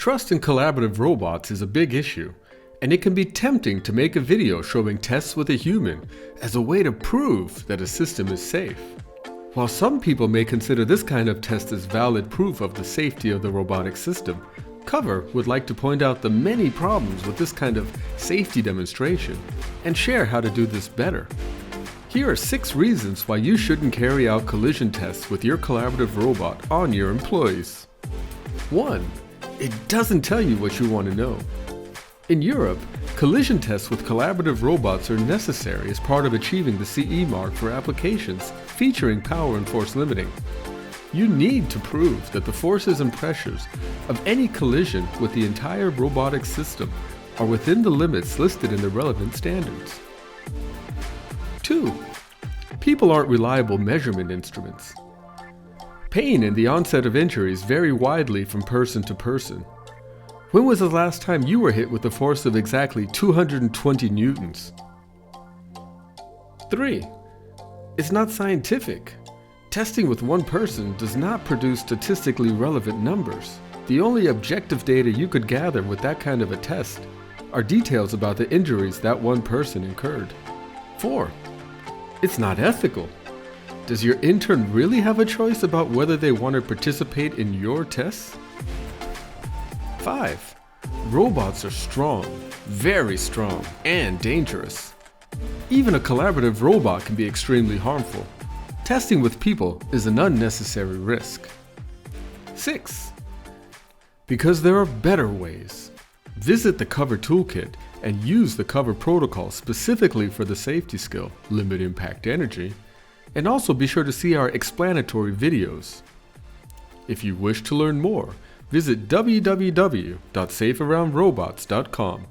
Trust in collaborative robots is a big issue, and it can be tempting to make a video showing tests with a human as a way to prove that a system is safe. While some people may consider this kind of test as valid proof of the safety of the robotic system, Cover would like to point out the many problems with this kind of safety demonstration and share how to do this better. Here are 6 reasons why you shouldn't carry out collision tests with your collaborative robot on your employees. 1. It doesn't tell you what you want to know. In Europe, collision tests with collaborative robots are necessary as part of achieving the CE mark for applications featuring power and force limiting. You need to prove that the forces and pressures of any collision with the entire robotic system are within the limits listed in the relevant standards. 2. People aren't reliable measurement instruments. Pain and the onset of injuries vary widely from person to person. When was the last time you were hit with a force of exactly 220 newtons? 3. It's not scientific. Testing with one person does not produce statistically relevant numbers. The only objective data you could gather with that kind of a test are details about the injuries that one person incurred. 4. It's not ethical. Does your intern really have a choice about whether they want to participate in your tests? 5. Robots are strong, very strong, and dangerous. Even a collaborative robot can be extremely harmful. Testing with people is an unnecessary risk. 6. Because there are better ways. Visit the Cover Toolkit and use the Cover protocol specifically for the safety skill, Limit Impact Energy, and also be sure to see our explanatory videos. If you wish to learn more, visit www.safearoundrobots.com.